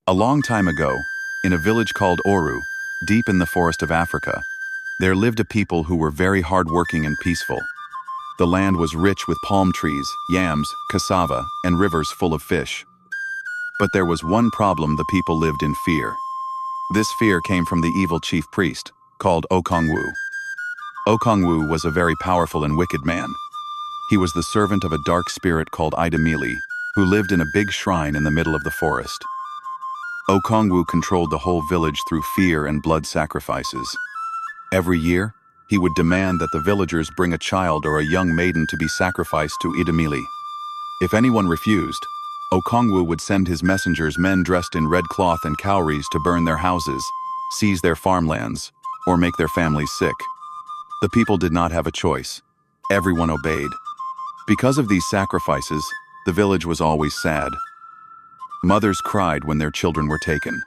A long time ago, in a village called Oru, deep in the forest of Africa, there lived a people who were very hardworking and peaceful. The land was rich with palm trees, yams, cassava, and rivers full of fish. But there was one problem: the people lived in fear. This fear came from the evil chief priest, called Okongwu. Okongwu was a very powerful and wicked man. He was the servant of a dark spirit called Idemili, who lived in a big shrine in the middle of the forest. Okongwu controlled the whole village through fear and blood sacrifices. Every year, he would demand that the villagers bring a child or a young maiden to be sacrificed to Idemili. If anyone refused, Okongwu would send his messengers, men dressed in red cloth and cowries, to burn their houses, seize their farmlands, or make their families sick. The people did not have a choice. Everyone obeyed. Because of these sacrifices, the village was always sad. Mothers cried when their children were taken.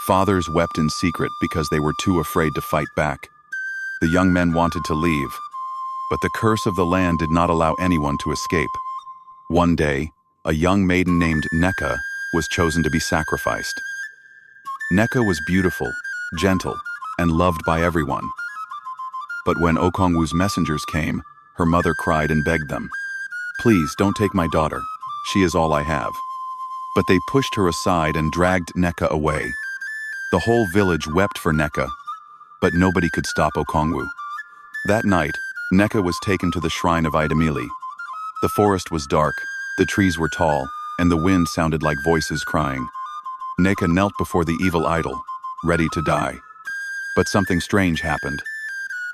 Fathers wept in secret because they were too afraid to fight back. The young men wanted to leave, but the curse of the land did not allow anyone to escape. One day, a young maiden named Neka was chosen to be sacrificed. Neka was beautiful, gentle, and loved by everyone. But when Okongwu's messengers came, her mother cried and begged them, "Please don't take my daughter. She is all I have." But they pushed her aside and dragged Neka away. The whole village wept for Neka, but nobody could stop Okongwu. That night, Neka was taken to the shrine of Idemili. The forest was dark, the trees were tall, and the wind sounded like voices crying. Neka knelt before the evil idol, ready to die. But something strange happened.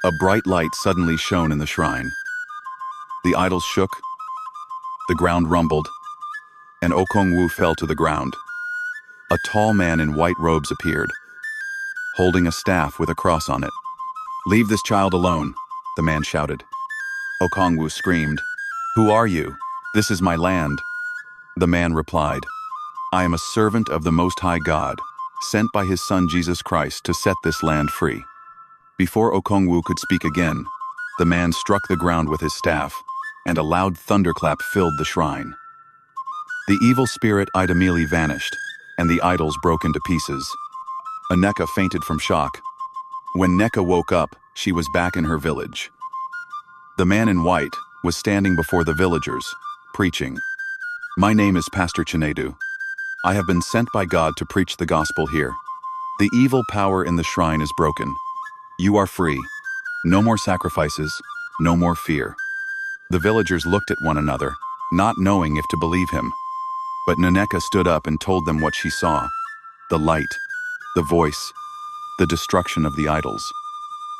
A bright light suddenly shone in the shrine. The idols shook, the ground rumbled, and Okongwu fell to the ground. A tall man in white robes appeared, holding a staff with a cross on it. "Leave this child alone," the man shouted. Okongwu screamed, "Who are you? This is my land." The man replied, "I am a servant of the Most High God, sent by his son Jesus Christ to set this land free." Before Okongwu could speak again, the man struck the ground with his staff, and a loud thunderclap filled the shrine. The evil spirit Idemili vanished, and the idols broke into pieces. Neka fainted from shock. When Neka woke up, she was back in her village. The man in white was standing before the villagers, preaching. "My name is Pastor Chinedu. I have been sent by God to preach the gospel here. The evil power in the shrine is broken. You are free. No more sacrifices, no more fear." The villagers looked at one another, not knowing if to believe him. But Neka stood up and told them what she saw: the light, the voice, the destruction of the idols.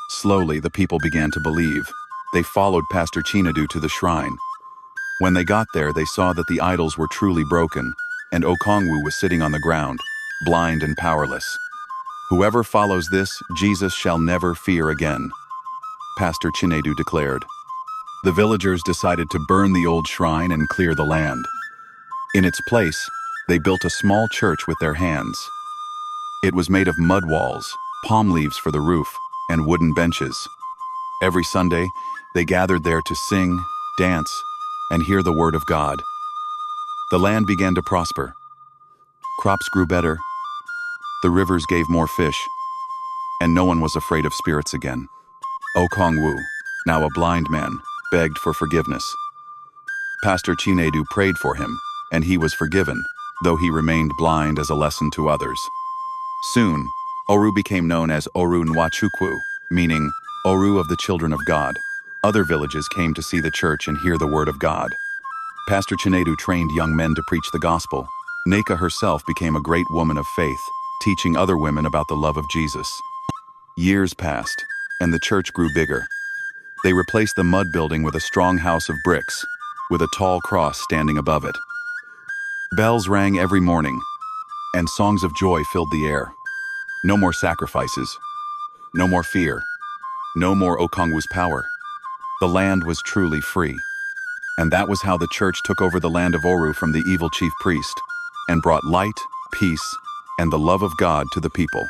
Slowly, the people began to believe. They followed Pastor Chinedu to the shrine. When they got there, they saw that the idols were truly broken, and Okongwu was sitting on the ground, blind and powerless. "Whoever follows this, Jesus shall never fear again," Pastor Chinedu declared. The villagers decided to burn the old shrine and clear the land. In its place, they built a small church with their hands. It was made of mud walls, palm leaves for the roof, and wooden benches. Every Sunday, they gathered there to sing, dance, and hear the word of God. The land began to prosper. Crops grew better, the rivers gave more fish, and no one was afraid of spirits again. Okongwu, now a blind man, begged for forgiveness. Pastor Chinedu prayed for him, and he was forgiven, though he remained blind as a lesson to others. Soon, Oru became known as Oru Nwachukwu, meaning Oru of the Children of God. Other villages came to see the church and hear the word of God. Pastor Chinedu trained young men to preach the gospel. Neka herself became a great woman of faith, teaching other women about the love of Jesus. Years passed, and the church grew bigger. They replaced the mud building with a strong house of bricks, with a tall cross standing above it. Bells rang every morning, and songs of joy filled the air. No more sacrifices, no more fear, no more Okongwu's power. The land was truly free. And that was how the church took over the land of Oru from the evil chief priest, and brought light, peace, and the love of God to the people.